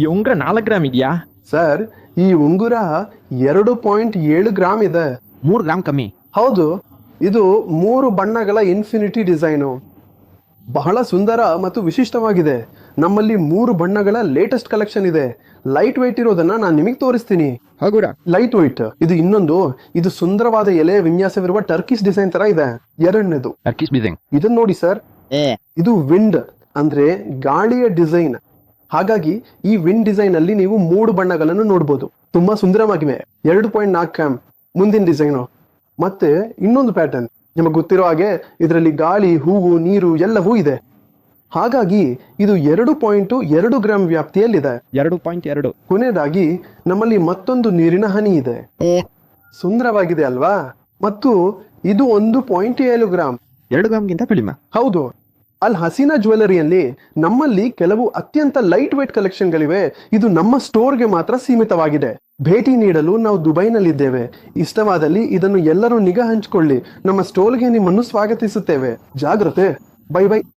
ಈ ಉಂಗ್ರ 4 ಗ್ರಾಮ್ ಇದೆಯಾ? ಸರ್, ಈ ಉಂಗುರ 2.7 ಗ್ರಾಮ್ ಇದೆ. 3 ಗ್ರಾಮ್ ಕಮ್ಮಿ. ಹೌದು, ಇದು 3 ಬಣ್ಣಗಳ ಇನ್ಫಿನಿಟಿ ಡಿಸೈನು. ಬಹಳ ಸುಂದರ ಮತ್ತು ವಿಶಿಷ್ಟವಾಗಿದೆ. ನಮ್ಮಲ್ಲಿ 3 ಬಣ್ಣಗಳ ಲೇಟೆಸ್ಟ್ ಕಲೆಕ್ಷನ್ ಇದೆ. ಲೈಟ್ ವೆಯ್ಟ್ ಇರೋದನ್ನ ನಾನು ನಿಮಗೆ ತೋರಿಸ್ತೀನಿ. ಹಗುರ ಲೈಟ್ ವೆಯ್ಟ್ ಇದು ಇನ್ನೊಂದು. ಇದು ಸುಂದರವಾದ ಎಲೆ ವಿನ್ಯಾಸವಿರುವ ಟರ್ಕಿಶ್ ಡಿಸೈನ್ ತರ ಇದೆ. ಎರಡನೇದು ಟರ್ಕಿಶ್ ಡಿಸೈನ್. ಇದನ್ನ ನೋಡಿ ಸರ್, ಇದು ವಿಂಡ್ ಅಂದ್ರೆ ಗಾಳಿಯ ಡಿಸೈನ್. ಹಾಗಾಗಿ ಈ ವಿಂಡ್ ಡಿಸೈನ್ ಅಲ್ಲಿ ನೀವು 3 ಬಣ್ಣಗಳನ್ನು ನೋಡಬಹುದು. ತುಂಬಾ ಸುಂದರವಾಗಿವೆ. 2.4 ಗ್ರಾಮ್ ಮುಂದಿನ ಡಿಸೈನು. ಮತ್ತೆ ಇನ್ನೊಂದು ಪ್ಯಾಟರ್ನ್. ನಿಮಗೆ ಗೊತ್ತಿರೋ ಹಾಗೆ ಇದರಲ್ಲಿ ಗಾಳಿ, ಹೂವು, ನೀರು ಎಲ್ಲವೂ ಇದೆ. ಹಾಗಾಗಿ ಇದು 2.2 ಗ್ರಾಮ್ ವ್ಯಾಪ್ತಿಯಲ್ಲಿದೆ. 2.2. ಕೊನೆಯದಾಗಿ ನಮ್ಮಲ್ಲಿ ಮತ್ತೊಂದು ನೀರಿನ ಹನಿ ಇದೆ. ಸುಂದರವಾಗಿದೆ ಅಲ್ವಾ? ಮತ್ತು ಇದು 1.7 ಗ್ರಾಮ್. 2 ಗ್ರಾಮ್ಗಿಂತ ಕಡಿಮೆ. ಹೌದು. ಅಲ್ ಹಸೀನಾ ಜ್ಯುವೆಲರಿಯಲ್ಲಿ ನಮ್ಮಲ್ಲಿ ಕೆಲವು ಅತ್ಯಂತ ಲೈಟ್ ವೇಟ್ ಕಲೆಕ್ಷನ್ಗಳಿವೆ. ಇದು ನಮ್ಮ ಸ್ಟೋರ್ಗೆ ಮಾತ್ರ ಸೀಮಿತವಾಗಿದೆ. ಭೇಟಿ ನೀಡಲು ನಾವು ದುಬೈನಲ್ಲಿದ್ದೇವೆ. ಇಷ್ಟವಾದಲ್ಲಿ ಇದನ್ನು ಎಲ್ಲರೂ ನಿಗಾ ಹಂಚಿಕೊಳ್ಳಿ. ನಮ್ಮ ಸ್ಟೋರ್ಗೆ ನಿಮ್ಮನ್ನು ಸ್ವಾಗತಿಸುತ್ತೇವೆ. ಜಾಗ್ರತೆ. Bye bye.